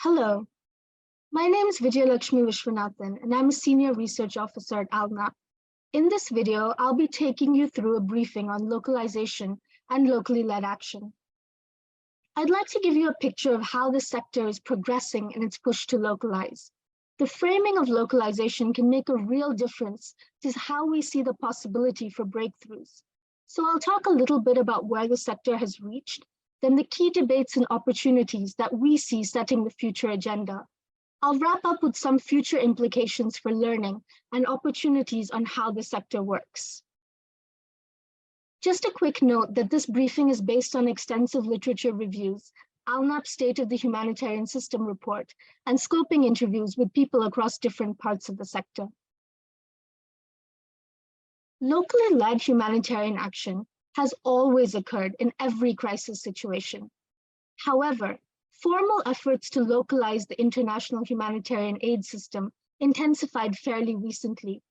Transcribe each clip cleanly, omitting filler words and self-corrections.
Hello, my name is Vijayalakshmi Viswanathan, and I'm a Senior Research Officer at ALNAP. In this video, I'll be taking you through a briefing on localization and locally led action. I'd like to give you a picture of how the sector is progressing in its push to localize. The framing of localization can make a real difference to how we see the possibility for breakthroughs. So I'll talk a little bit about where the sector has reached, then the key debates and opportunities that we see setting the future agenda. I'll wrap up with some future implications for learning and opportunities on how the sector works. Just a quick note that this briefing is based on extensive literature reviews, ALNAP State of the Humanitarian System report, and scoping interviews with people across different parts of the sector. Locally led humanitarian action has always occurred in every crisis situation. However, formal efforts to localize the international humanitarian aid system intensified fairly recently,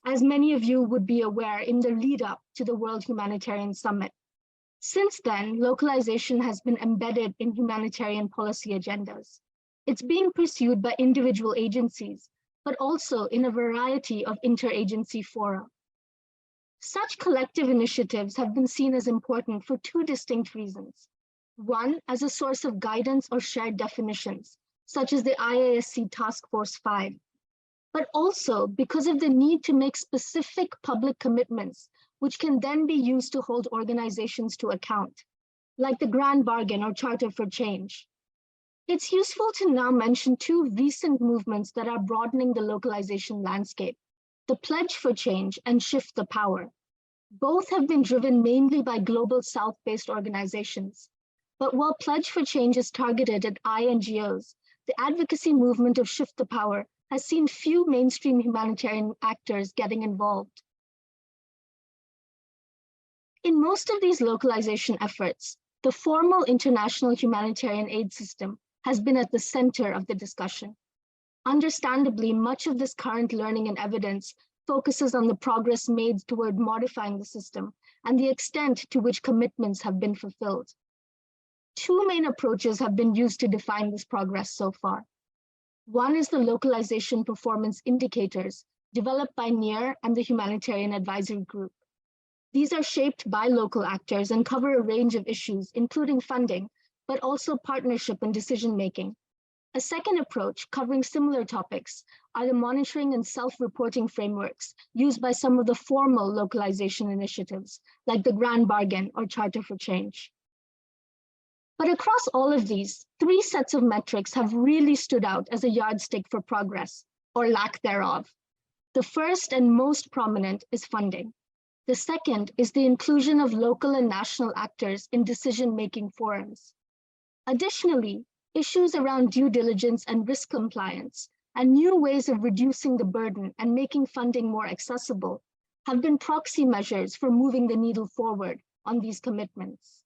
as many of you would be aware in the lead up to the World Humanitarian Summit. Since then, localization has been embedded in humanitarian policy agendas. It's being pursued by individual agencies, but also in a variety of interagency fora. Such collective initiatives have been seen as important for two distinct reasons. One, as a source of guidance or shared definitions, such as the IASC Task Force 5, but also because of the need to make specific public commitments, which can then be used to hold organizations to account, like the Grand Bargain or Charter for Change. It's useful to now mention two recent movements that are broadening the localization landscape: the Pledge for Change and Shift the Power. Both have been driven mainly by global South-based organizations. But while Pledge for Change is targeted at INGOs, the advocacy movement of Shift the Power has seen few mainstream humanitarian actors getting involved. In most of these localization efforts, the formal international humanitarian aid system has been at the center of the discussion. Understandably, much of this current learning and evidence focuses on the progress made toward modifying the system and the extent to which commitments have been fulfilled. Two main approaches have been used to define this progress so far. One is the localization performance indicators developed by NEAR and the Humanitarian Advisory Group. These are shaped by local actors and cover a range of issues, including funding, but also partnership and decision-making. A second approach, covering similar topics, are the monitoring and self-reporting frameworks used by some of the formal localization initiatives, like the Grand Bargain or Charter for Change. But across all of these, three sets of metrics have really stood out as a yardstick for progress, or lack thereof. The first and most prominent is funding. The second is the inclusion of local and national actors in decision-making forums. Additionally, issues around due diligence and risk compliance and new ways of reducing the burden and making funding more accessible have been proxy measures for moving the needle forward on these commitments.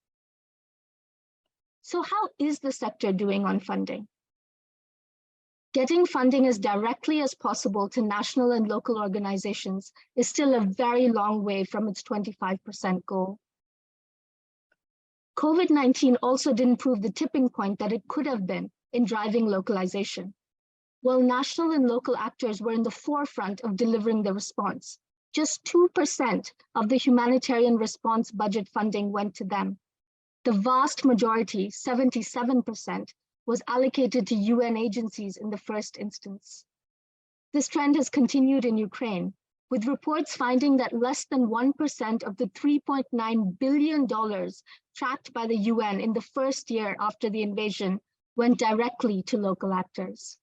So how is the sector doing on funding? Getting funding as directly as possible to national and local organizations is still a very long way from its 25% goal. COVID-19 also didn't prove the tipping point that it could have been in driving localization. While national and local actors were in the forefront of delivering the response, just 2% of the humanitarian response budget funding went to them. The vast majority, 77%, was allocated to UN agencies in the first instance. This trend has continued in Ukraine, with reports finding that less than 1% of the $3.9 billion tracked by the UN in the first year after the invasion went directly to local actors.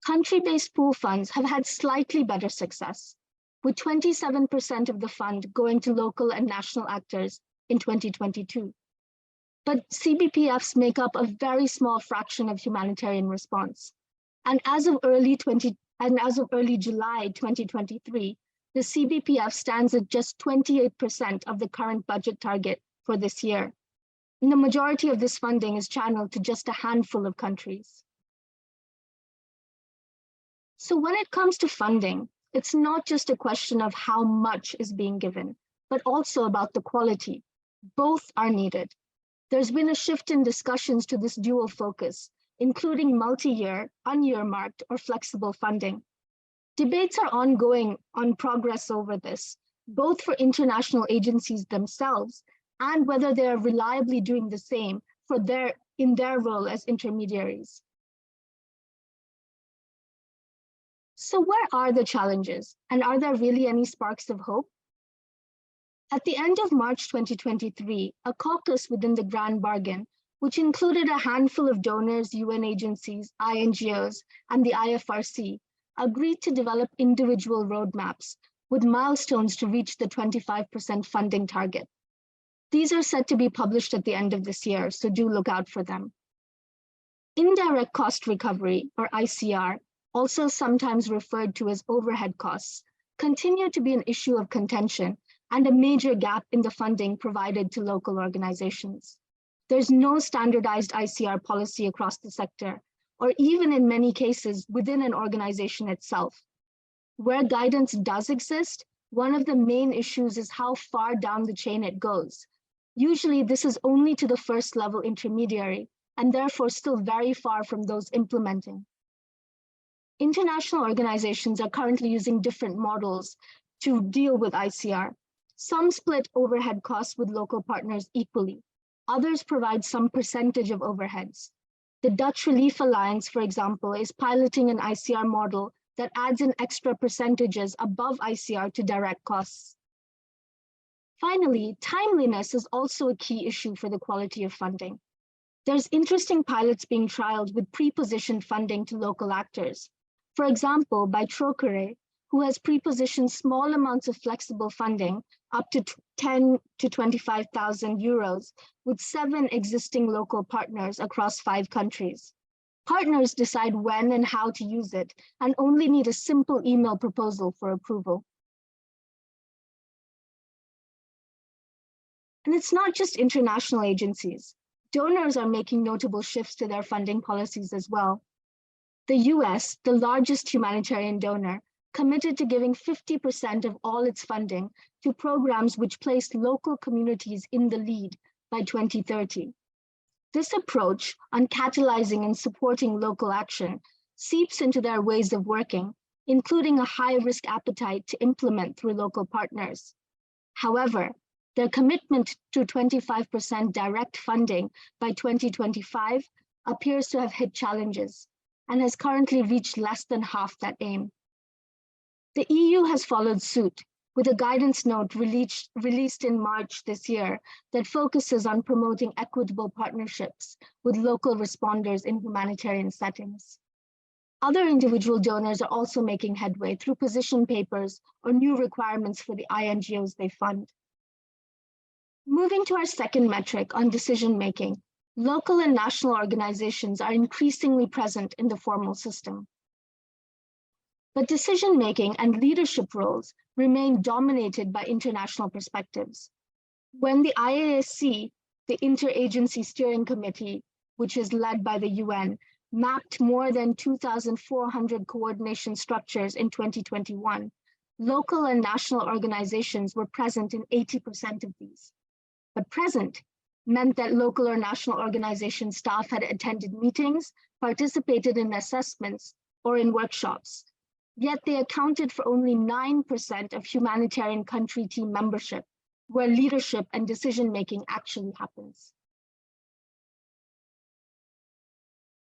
Country-based pool funds have had slightly better success, with 27% of the fund going to local and national actors in 2022. But CBPFs make up a very small fraction of humanitarian response. And as of early July 2023, the CBPF stands at just 28% of the current budget target for this year. And the majority of this funding is channeled to just a handful of countries. So when it comes to funding, it's not just a question of how much is being given, but also about the quality. Both are needed. There's been a shift in discussions to this dual focus, including multi-year, unearmarked, or flexible funding. Debates are ongoing on progress over this, both for international agencies themselves and whether they are reliably doing the same in their role as intermediaries. So where are the challenges, and are there really any sparks of hope? At the end of March 2023, a caucus within the Grand Bargain, which included a handful of donors, UN agencies, INGOs, and the IFRC, agreed to develop individual roadmaps with milestones to reach the 25% funding target. These are set to be published at the end of this year, so do look out for them. Indirect cost recovery, or ICR, also sometimes referred to as overhead costs, continue to be an issue of contention and a major gap in the funding provided to local organizations. There's no standardized ICR policy across the sector, or even in many cases within an organization itself. Where guidance does exist, one of the main issues is how far down the chain it goes. Usually this is only to the first level intermediary, and therefore still very far from those implementing. International organizations are currently using different models to deal with ICR. Some split overhead costs with local partners equally. Others provide some percentage of overheads. The Dutch Relief Alliance, for example, is piloting an ICR model that adds in extra percentages above ICR to direct costs. Finally, timeliness is also a key issue for the quality of funding. There's interesting pilots being trialed with pre-positioned funding to local actors. For example, by Trocare, who has pre-positioned small amounts of flexible funding up to 10 to 25,000 euros with 7 existing local partners across 5 countries. Partners decide when and how to use it and only need a simple email proposal for approval. And it's not just international agencies. Donors are making notable shifts to their funding policies as well. The US, the largest humanitarian donor, committed to giving 50% of all its funding to programs which placed local communities in the lead by 2030. This approach on catalyzing and supporting local action seeps into their ways of working, including a high-risk appetite to implement through local partners. However, their commitment to 25% direct funding by 2025 appears to have hit challenges and has currently reached less than half that aim. The EU has followed suit with a guidance note released in March this year that focuses on promoting equitable partnerships with local responders in humanitarian settings. Other individual donors are also making headway through position papers or new requirements for the INGOs they fund. Moving to our second metric on decision-making, local and national organizations are increasingly present in the formal system. But decision-making and leadership roles remain dominated by international perspectives. When the IASC, the Interagency Steering Committee, which is led by the UN, mapped more than 2,400 coordination structures in 2021, local and national organizations were present in 80% of these. But present meant that local or national organization staff had attended meetings, participated in assessments, or in workshops. Yet they accounted for only 9% of humanitarian country team membership, where leadership and decision-making actually happens.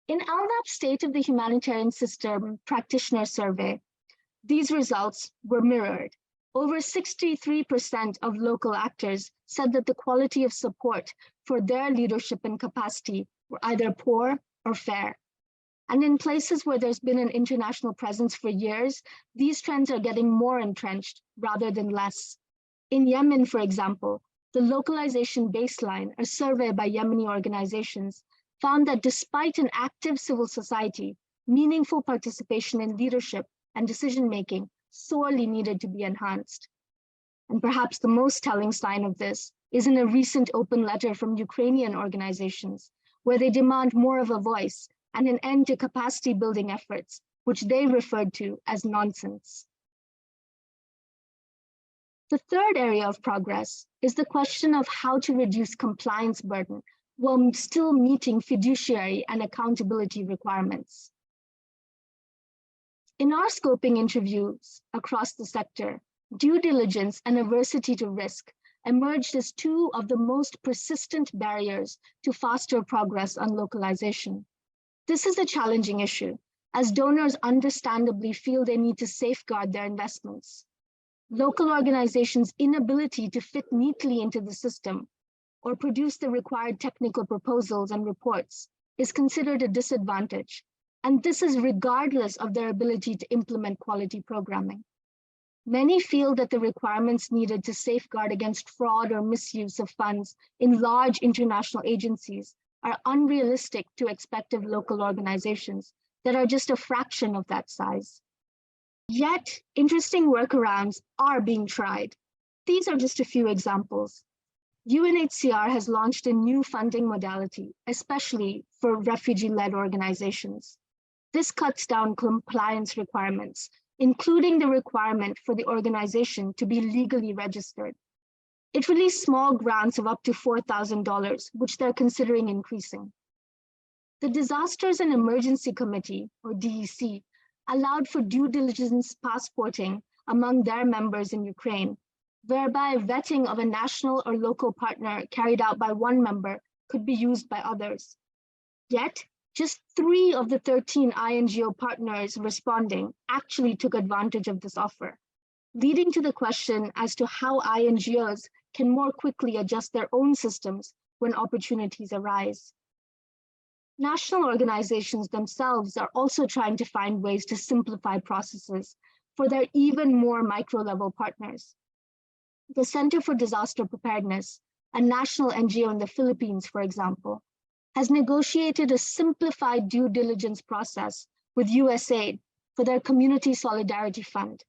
In ALNAP's State of the Humanitarian System Practitioner Survey, these results were mirrored. Over 63% of local actors said that the quality of support for their leadership and capacity were either poor or fair. And in places where there's been an international presence for years, these trends are getting more entrenched rather than less. In Yemen, for example, the Localization Baseline, a survey by Yemeni organizations, found that despite an active civil society, meaningful participation in leadership and decision-making sorely needed to be enhanced. And perhaps the most telling sign of this is in a recent open letter from Ukrainian organizations, where they demand more of a voice and an end to capacity building efforts, which they referred to as nonsense. The third area of progress is the question of how to reduce compliance burden while still meeting fiduciary and accountability requirements. In our scoping interviews across the sector, due diligence and aversity to risk emerged as two of the most persistent barriers to faster progress on localization. This is a challenging issue, as donors understandably feel they need to safeguard their investments. Local organizations' inability to fit neatly into the system or produce the required technical proposals and reports is considered a disadvantage, and this is regardless of their ability to implement quality programming. Many feel that the requirements needed to safeguard against fraud or misuse of funds in large international agencies are unrealistic to expect of local organizations that are just a fraction of that size. Yet, interesting workarounds are being tried. These are just a few examples. UNHCR has launched a new funding modality, especially for refugee-led organizations. This cuts down compliance requirements, including the requirement for the organization to be legally registered. It released small grants of up to $4,000, which they're considering increasing. The Disasters and Emergency Committee, or DEC, allowed for due diligence passporting among their members in Ukraine, whereby vetting of a national or local partner carried out by one member could be used by others. Yet, just 3 of the 13 INGO partners responding actually took advantage of this offer, leading to the question as to how INGOs can more quickly adjust their own systems when opportunities arise. National organizations themselves are also trying to find ways to simplify processes for their even more micro-level partners. The Center for Disaster Preparedness, a national NGO in the Philippines, for example, has negotiated a simplified due diligence process with USAID for their Community Solidarity Fund.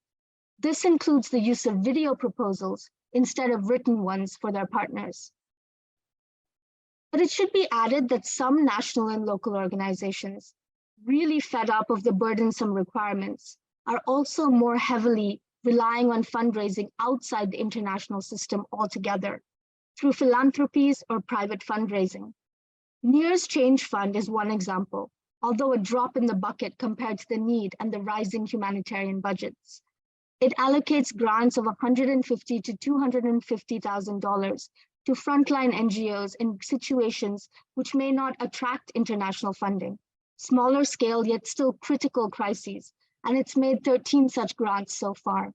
This includes the use of video proposals instead of written ones for their partners. But it should be added that some national and local organizations, really fed up of the burdensome requirements, are also more heavily relying on fundraising outside the international system altogether, through philanthropies or private fundraising. NEAR's Change Fund is one example, although a drop in the bucket compared to the need and the rising humanitarian budgets. It allocates grants of $150,000 to $250,000 to frontline NGOs in situations which may not attract international funding, smaller scale yet still critical crises, and it's made 13 such grants so far.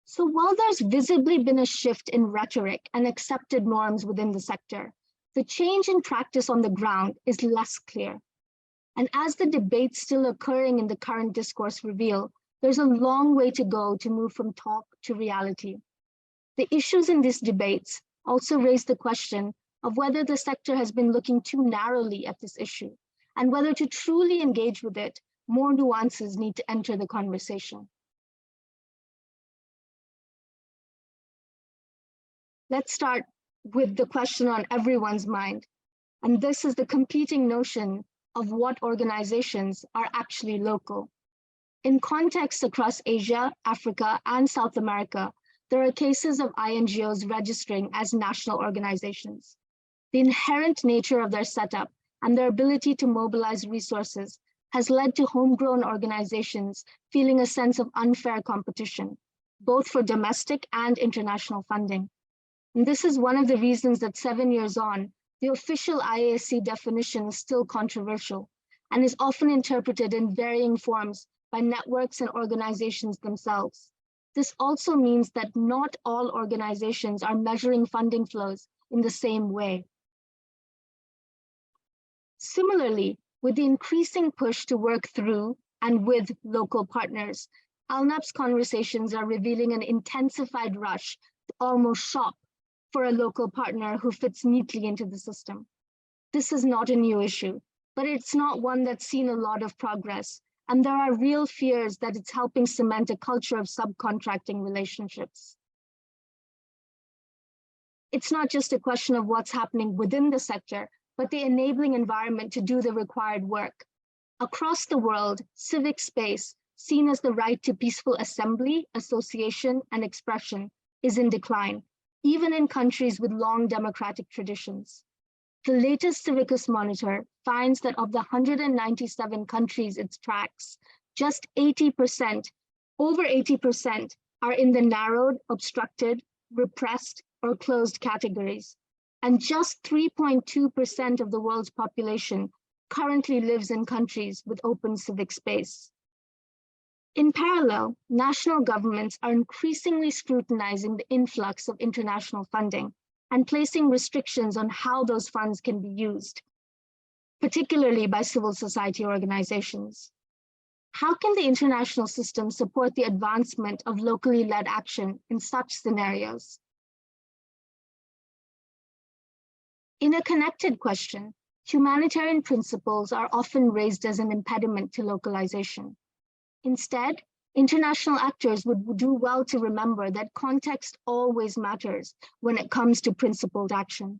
So while there's visibly been a shift in rhetoric and accepted norms within the sector, the change in practice on the ground is less clear. And as the debates still occurring in the current discourse reveal, there's a long way to go to move from talk to reality. The issues in these debates also raise the question of whether the sector has been looking too narrowly at this issue, and whether to truly engage with it, more nuances need to enter the conversation. Let's start with the question on everyone's mind, and this is the competing notion of what organizations are actually local. In contexts across Asia, Africa, and South America, there are cases of INGOs registering as national organizations. The inherent nature of their setup and their ability to mobilize resources has led to homegrown organizations feeling a sense of unfair competition, both for domestic and international funding. And this is one of the reasons that 7 years on, the official IASC definition is still controversial and is often interpreted in varying forms by networks and organizations themselves. This also means that not all organizations are measuring funding flows in the same way. Similarly, with the increasing push to work through and with local partners, ALNAP's conversations are revealing an intensified rush to almost shop for a local partner who fits neatly into the system. This is not a new issue, but it's not one that's seen a lot of progress, and there are real fears that it's helping cement a culture of subcontracting relationships. It's not just a question of what's happening within the sector, but the enabling environment to do the required work. Across the world, civic space, seen as the right to peaceful assembly, association, and expression, is in decline, even in countries with long democratic traditions. The latest Civicus Monitor finds that of the 197 countries it tracks, just 80%, over 80%, are in the narrowed, obstructed, repressed, or closed categories. And just 3.2% of the world's population currently lives in countries with open civic space. In parallel, national governments are increasingly scrutinizing the influx of international funding and placing restrictions on how those funds can be used, particularly by civil society organizations. How can the international system support the advancement of locally led action in such scenarios? In a connected question, humanitarian principles are often raised as an impediment to localization. Instead, international actors would do well to remember that context always matters when it comes to principled action.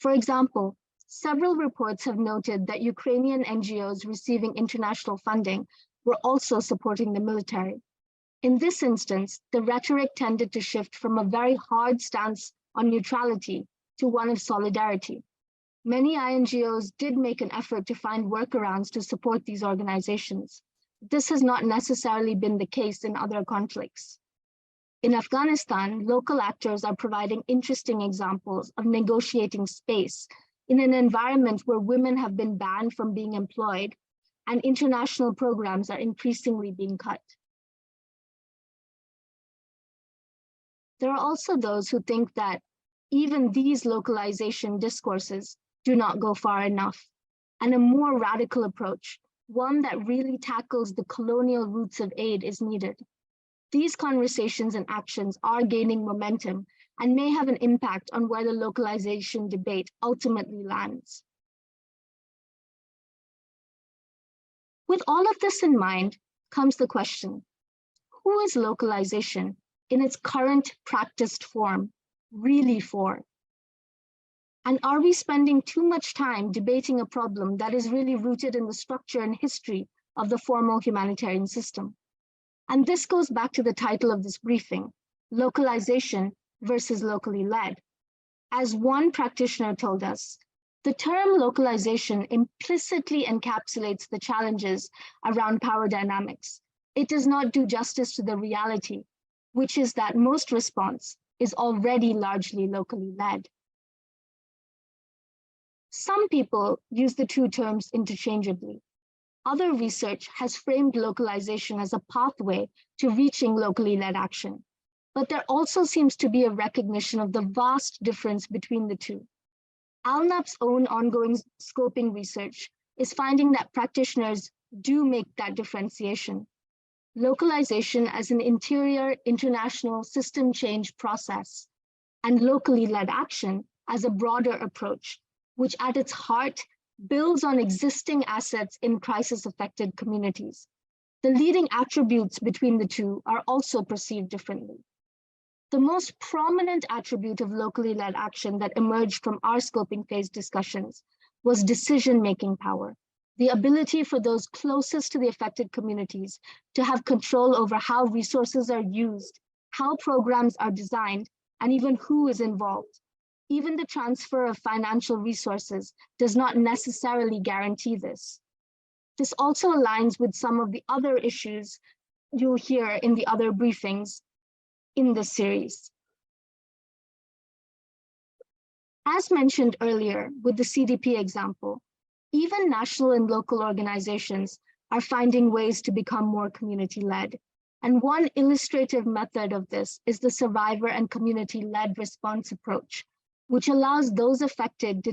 For example, several reports have noted that Ukrainian NGOs receiving international funding were also supporting the military. In this instance, the rhetoric tended to shift from a very hard stance on neutrality to one of solidarity. Many INGOs did make an effort to find workarounds to support these organizations. This has not necessarily been the case in other conflicts. In Afghanistan, local actors are providing interesting examples of negotiating space in an environment where women have been banned from being employed and international programs are increasingly being cut. There are also those who think that even these localization discourses do not go far enough, and a more radical approach, one that really tackles the colonial roots of aid, is needed. These conversations and actions are gaining momentum and may have an impact on where the localization debate ultimately lands. With all of this in mind comes the question, who is localization in its current practiced form really for? And are we spending too much time debating a problem that is really rooted in the structure and history of the formal humanitarian system? And this goes back to the title of this briefing, Localization versus Locally Led. As one practitioner told us, the term localization implicitly encapsulates the challenges around power dynamics. It does not do justice to the reality, which is that most response is already largely locally led. Some people use the two terms interchangeably. Other research has framed localization as a pathway to reaching locally led action, but there also seems to be a recognition of the vast difference between the two. ALNAP's own ongoing scoping research is finding that practitioners do make that differentiation. Localization as an interior international system change process, and locally led action as a broader approach, which at its heart builds on existing assets in crisis-affected communities. The leading attributes between the two are also perceived differently. The most prominent attribute of locally led action that emerged from our scoping phase discussions was decision-making power, the ability for those closest to the affected communities to have control over how resources are used, how programs are designed, and even who is involved. Even the transfer of financial resources does not necessarily guarantee this. This also aligns with some of the other issues you'll hear in the other briefings in this series. As mentioned earlier with the CDP example, even national and local organizations are finding ways to become more community-led. And one illustrative method of this is the survivor and community-led response approach, which allows those affected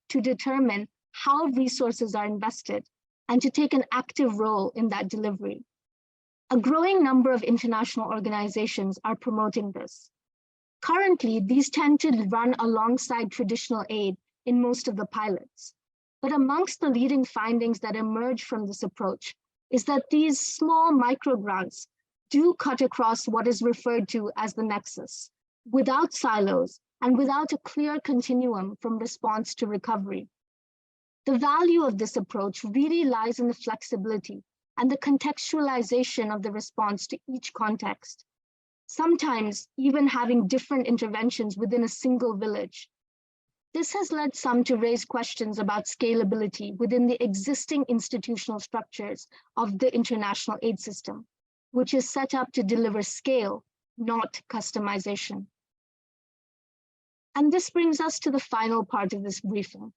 to determine how resources are invested and to take an active role in that delivery. A growing number of international organizations are promoting this. Currently, these tend to run alongside traditional aid in most of the pilots. But amongst the leading findings that emerge from this approach is that these small microgrants do cut across what is referred to as the nexus, without silos and without a clear continuum from response to recovery. The value of this approach really lies in the flexibility and the contextualization of the response to each context. sometimes even having different interventions within a single village. This has led some to raise questions about scalability within the existing institutional structures of the international aid system, which is set up to deliver scale, not customization. And this brings us to the final part of this briefing.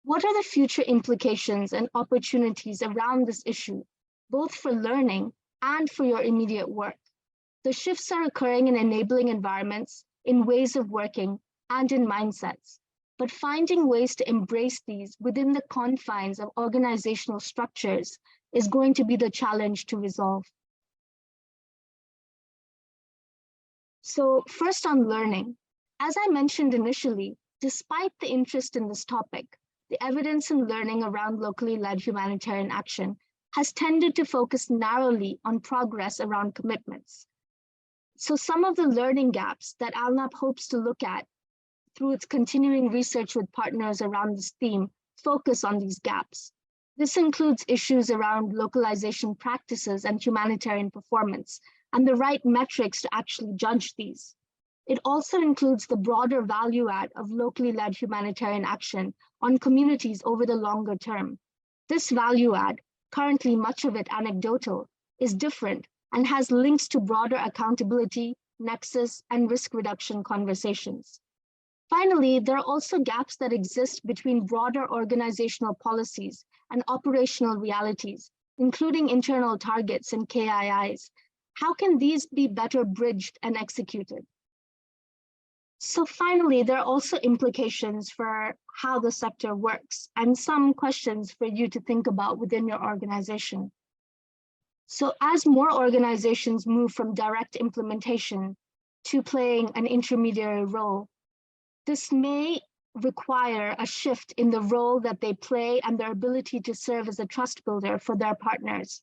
What are the future implications and opportunities around this issue, both for learning and for your immediate work? The shifts are occurring in enabling environments, in ways of working, and in mindsets. But finding ways to embrace these within the confines of organizational structures is going to be the challenge to resolve. So first on learning, as I mentioned initially, despite the interest in this topic, the evidence in learning around locally led humanitarian action has tended to focus narrowly on progress around commitments. So some of the learning gaps that ALNAP hopes to look at through its continuing research with partners around this theme focus on these gaps. This includes issues around localization practices and humanitarian performance, and the right metrics to actually judge these. It also includes the broader value add of locally led humanitarian action on communities over the longer term. This value add, currently much of it anecdotal, is different and has links to broader accountability, nexus, and risk reduction conversations. Finally, there are also gaps that exist between broader organizational policies and operational realities, including internal targets and KIIs. How can these be better bridged and executed? So finally, there are also implications for how the sector works and some questions for you to think about within your organization. So as more organizations move from direct implementation to playing an intermediary role, this may require a shift in the role that they play and their ability to serve as a trust builder for their partners.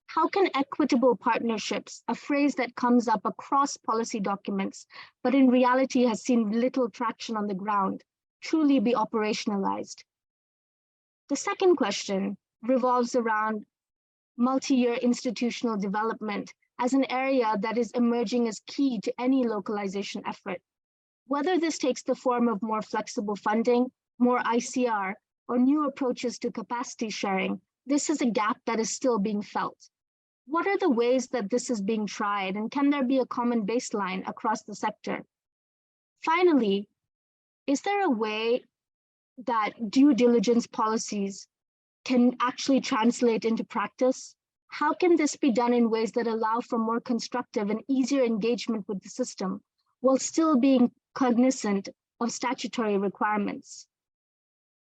How can equitable partnerships, a phrase that comes up across policy documents, but in reality has seen little traction on the ground, truly be operationalized? The second question revolves around multi-year institutional development as an area that is emerging as key to any localization effort. Whether this takes the form of more flexible funding, more ICR, or new approaches to capacity sharing, this is a gap that is still being felt. What are the ways that this is being tried, and can there be a common baseline across the sector? Finally, is there a way that due diligence policies can actually translate into practice? How can this be done in ways that allow for more constructive and easier engagement with the system, while still being cognizant of statutory requirements?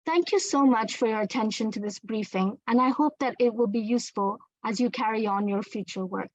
Thank you so much for your attention to this briefing, and I hope that it will be useful as you carry on your future work.